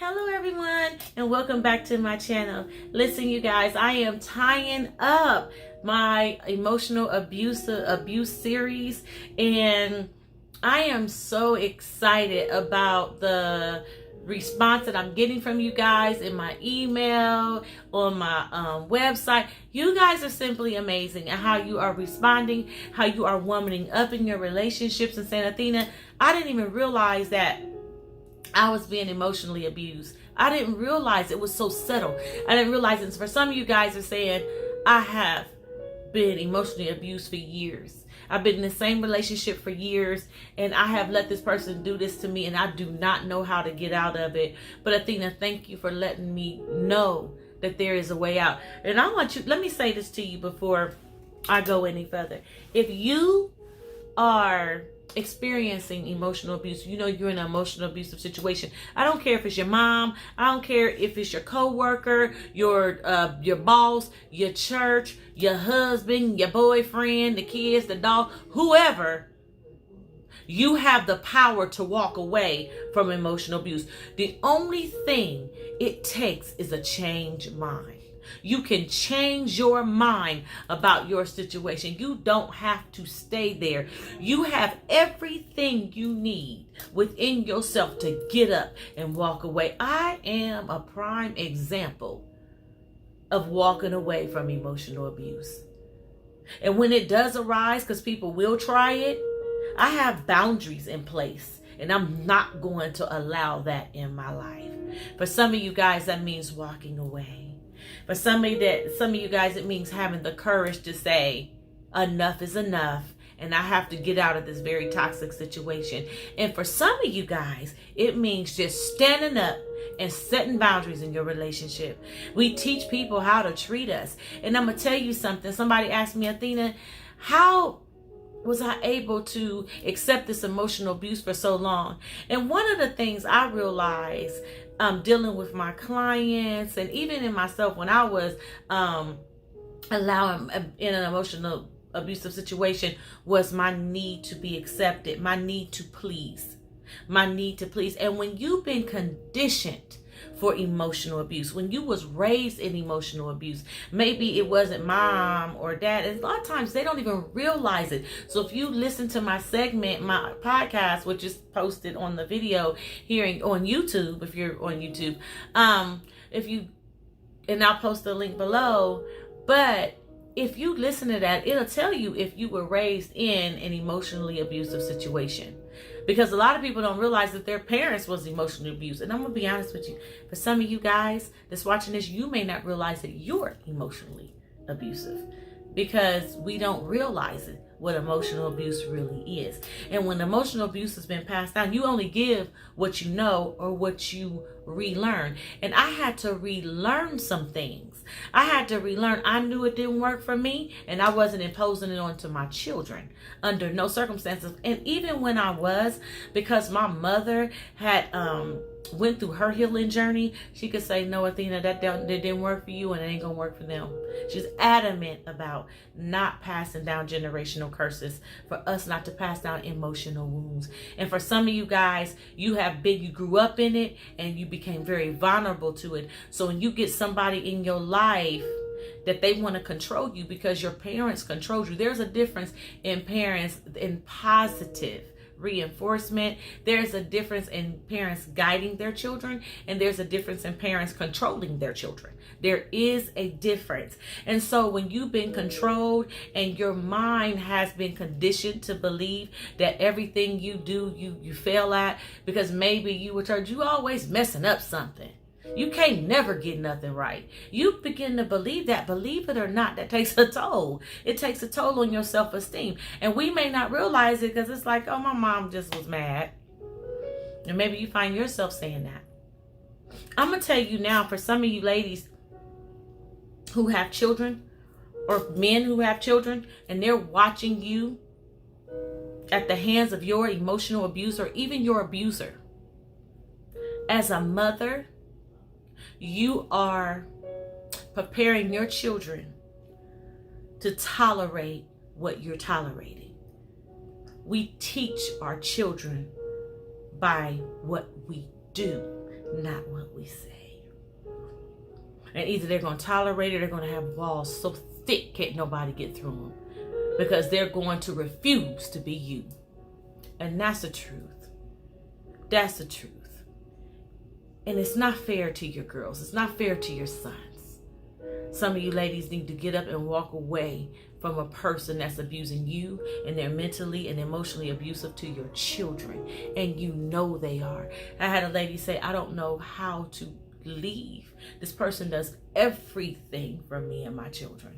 Hello everyone and welcome back to my channel. Listen you guys, I am tying up my emotional abuse series, and I am so excited about the response that I'm getting from you guys in my email, on my website. You guys are simply amazing at how you are responding, how you are womaning up in your relationships and saying, Athena, I didn't even realize that I was being emotionally abused. I didn't realize it was so subtle. I didn't realize it. For some of you guys are saying, I have been emotionally abused for years. I've been in the same relationship for years, and I have let this person do this to me, and I do not know how to get out of it. But Athena, thank you for letting me know that there is a way out. And I want you, let me say this to you before I go any further. If you are experiencing emotional abuse, you know you're in an emotional abusive situation. I don't care if it's your mom, I don't care if it's your coworker, your boss, your church, your husband, your boyfriend, the kids, the dog, whoever. You have the power to walk away from emotional abuse. The only thing it takes is a changed mind. You can change your mind about your situation. You don't have to stay there. You have everything you need within yourself to get up and walk away. I am a prime example of walking away from emotional abuse. And when it does arise, because people will try it, I have boundaries in place, and I'm not going to allow that in my life. For some of you guys, that means walking away. For some of you guys, it means having the courage to say, enough is enough, and I have to get out of this very toxic situation. And for some of you guys, it means just standing up and setting boundaries in your relationship. We teach people how to treat us. And I'm going to tell you something. Somebody asked me, Athena, how was I able to accept this emotional abuse for so long? And one of the things I realized dealing with my clients and even in myself when I was allowing in an emotional abusive situation was my need to be accepted, my need to please. And when you've been conditioned for emotional abuse, when you was raised in emotional abuse, maybe it wasn't mom or dad, and a lot of times they don't even realize it. So if you listen to my segment, my podcast, which is posted on the video here on YouTube, if you're on YouTube, and I'll post the link below, but if you listen to that, it'll tell you if you were raised in an emotionally abusive situation. Because a lot of people don't realize that their parents was emotionally abused. And I'm going to be honest with you. For some of you guys that's watching this, you may not realize that you're emotionally abusive. Because we don't realize it, what emotional abuse really is. And when emotional abuse has been passed down, you only give what you know or what you relearn. And I had to relearn some things. I had to relearn. I knew it didn't work for me, and I wasn't imposing it onto my children under no circumstances. And even when I was, because my mother had went through her healing journey, she could say, no, Athena, that didn't work for you and it ain't gonna work for them. She's adamant about not passing down generational curses, for us not to pass down emotional wounds. And for some of you guys, you grew up in it and you became very vulnerable to it. So when you get somebody in your life that they want to control you because your parents controlled you, there's a difference in parents in positive reinforcement. There's a difference in parents guiding their children, and there's a difference in parents controlling their children. There is a difference. And so when you've been controlled and your mind has been conditioned to believe that everything you do, you fail at, because maybe you were told you always messing up something. You can't never get nothing right. You begin to believe that. Believe it or not, that takes a toll. It takes a toll on your self-esteem. And we may not realize it because it's like, oh, my mom just was mad. And maybe you find yourself saying that. I'm going to tell you now, for some of you ladies who have children, or men who have children, and they're watching you at the hands of your emotional abuse or even your abuser. As a mother, you are preparing your children to tolerate what you're tolerating. We teach our children by what we do, not what we say. And either they're going to tolerate it or they're going to have walls so thick can't nobody get through them, because they're going to refuse to be you. And that's the truth. That's the truth. And it's not fair to your girls. It's not fair to your sons. Some of you ladies need to get up and walk away from a person that's abusing you, and they're mentally and emotionally abusive to your children. And you know they are. I had a lady say, I don't know how to leave. This person does everything for me and my children.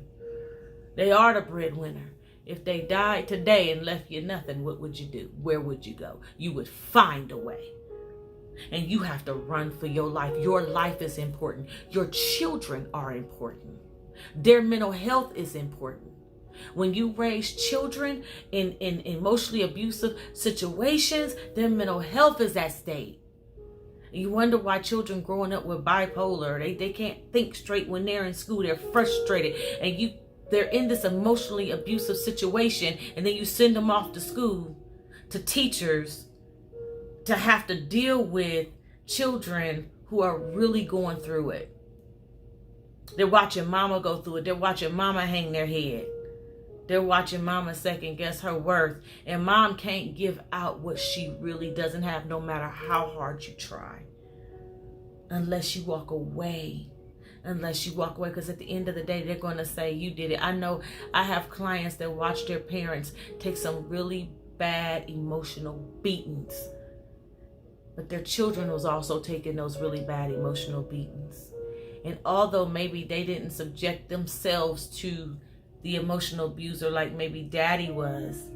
They are the breadwinner. If they died today and left you nothing, what would you do? Where would you go? You would find a way. And you have to run for your life. Your life is important. Your children are important. Their mental health is important. When you raise children in emotionally abusive situations, their mental health is at stake. You wonder why children growing up with bipolar, they can't think straight when they're in school. They're frustrated. And they're in this emotionally abusive situation, and then you send them off to school, to teachers, to have to deal with children who are really going through it. They're watching mama go through it. They're watching mama hang their head. They're watching mama second guess her worth. And mom can't give out what she really doesn't have, no matter how hard you try. Unless you walk away. Because at the end of the day, they're going to say you did it. I know I have clients that watch their parents take some really bad emotional beatings, but their children was also taking those really bad emotional beatings. And although maybe they didn't subject themselves to the emotional abuser like maybe daddy was,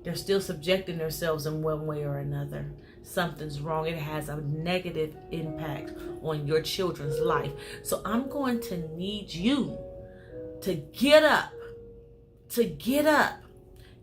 they're still subjecting themselves in one way or another. Something's wrong. It has a negative impact on your children's life. So I'm going to need you to get up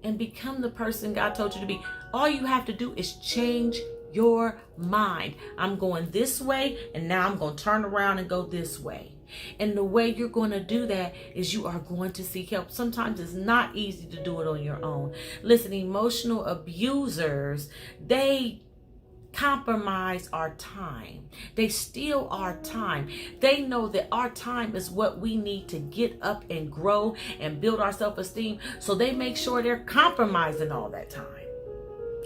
and become the person God told you to be. All you have to do is change your mind. I'm going this way, and now I'm going to turn around and go this way. And the way you're going to do that is you are going to seek help. Sometimes it's not easy to do it on your own. Listen, emotional abusers, they compromise our time. They steal our time. They know that our time is what we need to get up and grow and build our self-esteem. So they make sure they're compromising all that time.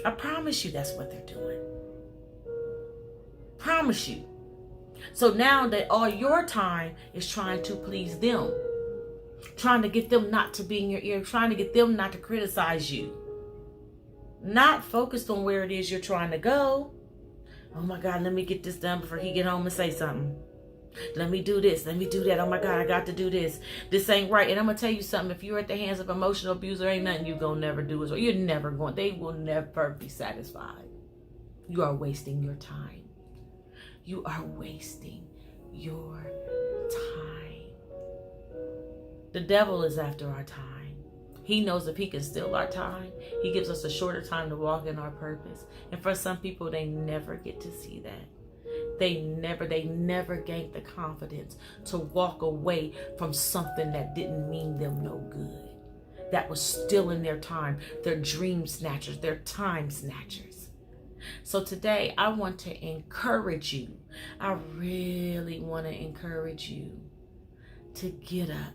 I promise you that's what they're doing. Promise you. So now that all your time is trying to please them, trying to get them not to be in your ear, trying to get them not to criticize you, not focused on where it is you're trying to go. Oh my God, let me get this done before he get home and say something. Let me do this. Let me do that. Oh my God, I got to do this. This ain't right. And I'm going to tell you something. If you're at the hands of emotional abuse, there ain't nothing you're going to never do. You're never going. They will never be satisfied. You are wasting your time. You are wasting your time. The devil is after our time. He knows if he can steal our time, he gives us a shorter time to walk in our purpose. And for some people, they never get to see that. They never gain the confidence to walk away from something that didn't mean them no good. That was stealing their time. They're dream snatchers. They're time snatchers. So today, I want to encourage you. I really want to encourage you to get up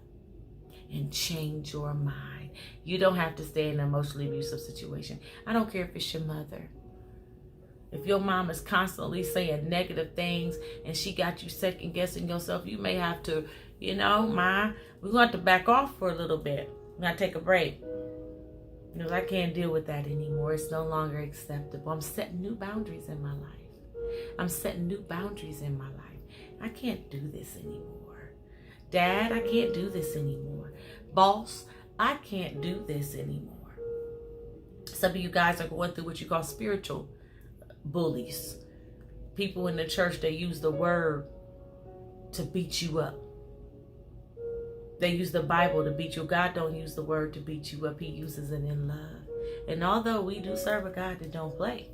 and change your mind. You don't have to stay in an emotionally abusive situation. I don't care if it's your mother. If your mom is constantly saying negative things and she got you second guessing yourself, you may have to, Ma, we're going to have to back off for a little bit. We're going to take a break. Because I can't deal with that anymore. It's no longer acceptable. I'm setting new boundaries in my life. I'm setting new boundaries in my life. I can't do this anymore. Dad, I can't do this anymore. Boss, I can't do this anymore. Some of you guys are going through what you call spiritual bullies. People in the church, they use the word to beat you up. They use the Bible to beat you. God don't use the word to beat you up. He uses it in love. And although we do serve a God that don't play,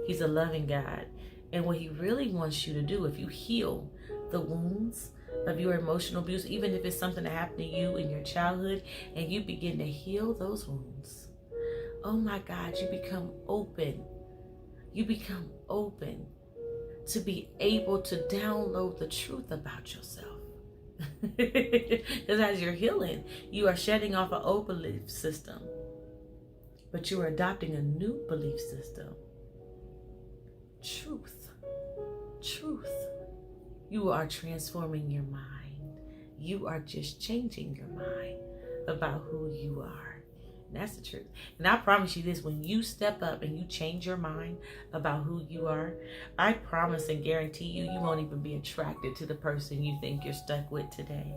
he's a loving God. And what he really wants you to do, if you heal the wounds of your emotional abuse, even if it's something that happened to you in your childhood, and you begin to heal those wounds, oh my God, you become open. You become open to be able to download the truth about yourself. Because as you're healing, you are shedding off an old belief system, but you are adopting a new belief system. Truth. You are transforming your mind. You are just changing your mind about who you are. And that's the truth. And I promise you this, when you step up and you change your mind about who you are, I promise and guarantee you, you won't even be attracted to the person you think you're stuck with today.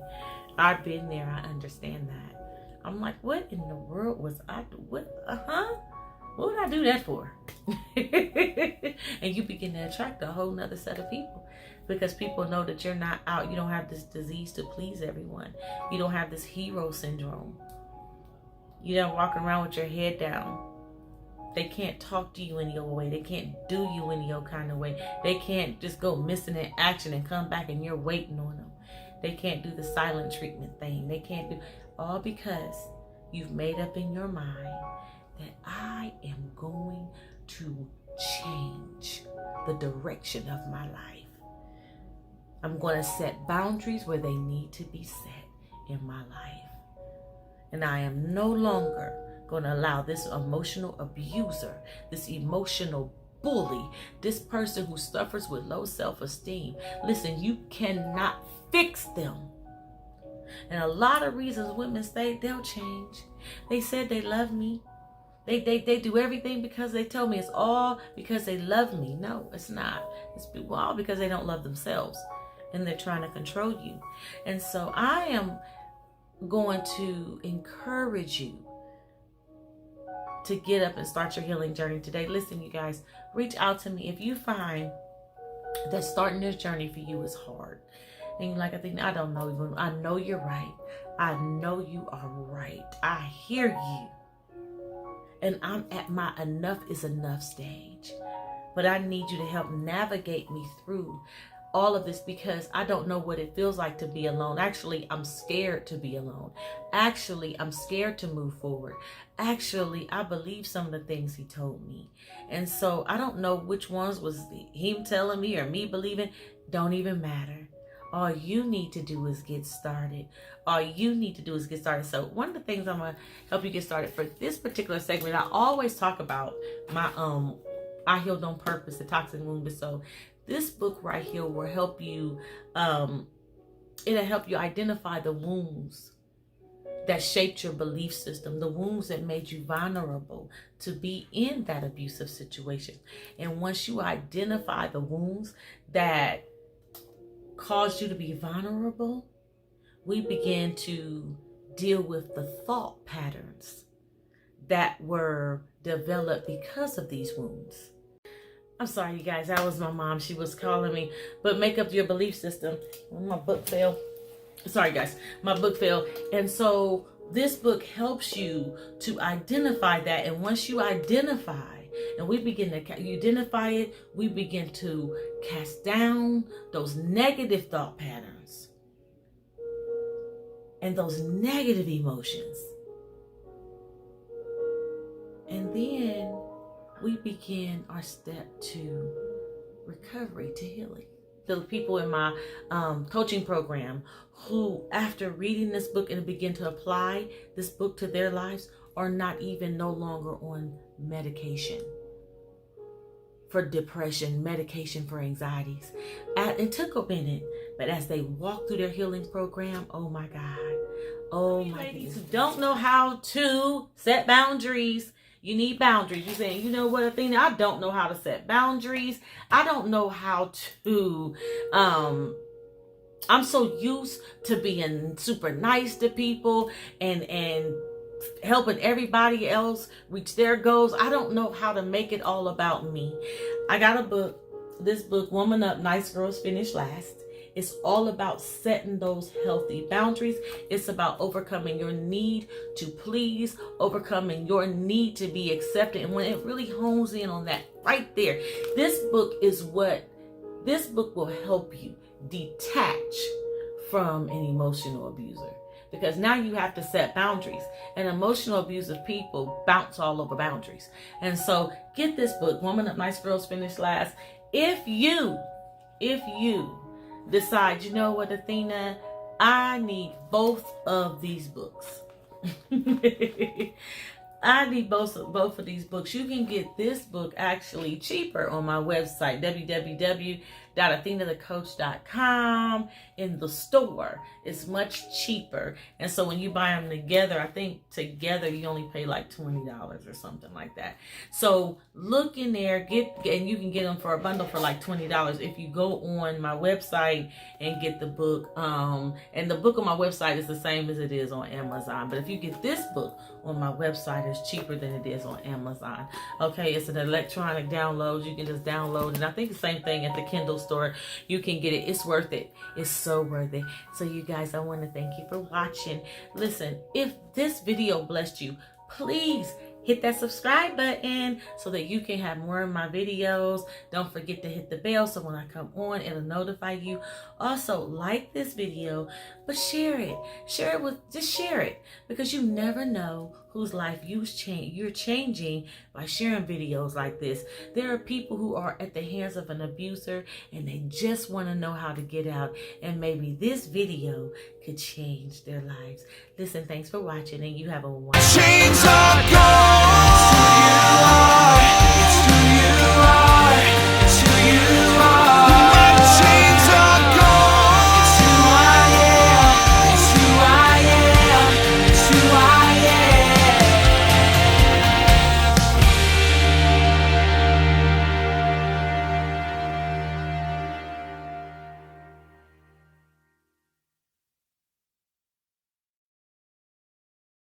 I've been there. I understand that. I'm like, what in the world was I doing? What would I do that for? And you begin to attract a whole nother set of people, because people know that you're not out. You don't have this disease to please everyone. You don't have this hero syndrome. You're not walking around with your head down. They can't talk to you any old way. They can't do you any old kind of way. They can't just go missing in action and come back and you're waiting on them. They can't do the silent treatment thing. They can't do, all because you've made up in your mind that I am going to change the direction of my life. I'm going to set boundaries where they need to be set in my life. And I am no longer going to allow this emotional abuser, this emotional bully, this person who suffers with low self-esteem. Listen, you cannot fix them. And a lot of reasons women say they'll change. They said they love me. They do everything because they told me it's all because they love me. No, it's not. It's all because they don't love themselves and they're trying to control you. And so I am going to encourage you to get up and start your healing journey today. Listen, you guys, reach out to me if you find that starting this journey for you is hard. And you're like, I don't know. I know you're right. I know you are right. I hear you. And I'm at my enough is enough stage. But I need you to help navigate me through all of this, because I don't know what it feels like to be alone. Actually, I'm scared to be alone. Actually, I'm scared to move forward. Actually, I believe some of the things he told me. And so I don't know which ones was him telling me or me believing. Don't even matter. All you need to do is get started. So one of the things I'm going to help you get started for this particular segment, I always talk about my I Healed on Purpose, the Toxic Wound. So this book right here will help you, it'll help you identify the wounds that shaped your belief system, the wounds that made you vulnerable to be in that abusive situation. And once you identify the wounds that caused you to be vulnerable, we begin to deal with the thought patterns that were developed because of these wounds. I'm sorry, you guys. That was my mom. She was calling me. But make up your belief system. My book fell. Sorry, guys. My book fell. And so this book helps you to identify that. And once you identify, and we begin to identify it, we begin to cast down those negative thought patterns and those negative emotions. And then we begin our step to recovery, to healing. The people in my coaching program who, after reading this book and begin to apply this book to their lives, are not even no longer on medication for depression, medication for anxieties. It took a minute, but as they walk through their healing program, oh my God. Oh my ladies who don't know how to set boundaries. You need boundaries. You're saying, you know what, Athena, I don't know how to set boundaries. I don't know how to, I'm so used to being super nice to people and helping everybody else reach their goals. I don't know how to make it all about me. I got a book, this book, Woman Up, Nice Girls Finish Last. It's all about setting those healthy boundaries. It's about overcoming your need to please, overcoming your need to be accepted. And when it really hones in on that right there, this book will help you detach from an emotional abuser. Because now you have to set boundaries. And emotional abusive people bounce all over boundaries. And so get this book, Woman Up, Nice Girls Finish Last. If you if you decide, you know what, Athena, I need both of these books. I need both of these books. You can get this book actually cheaper on my website, www.athenathecoach.com. In the store, it's much cheaper. And so when you buy them together, I think together you only pay like $20 or something like that. So look in there, and you can get them for a bundle for like $20 if you go on my website and get the book. And the book on my website is the same as it is on Amazon. But if you get this book on my website, it's cheaper than it is on Amazon. Okay, it's an electronic download. You can just download it. And I think the same thing at the Kindle store. You can get it. It's worth it. It's so worth it. So you guys, I want to thank you for watching. Listen, if this video blessed you, please hit that subscribe button so that you can have more of my videos. Don't forget to hit the bell so when I come on, it'll notify you. Also, like this video, but share it. Share it because you never know whose life you're changing by sharing videos like this. There are people who are at the hands of an abuser and they just want to know how to get out, and maybe this video could change their lives. Listen, thanks for watching, and you have a wonderful day.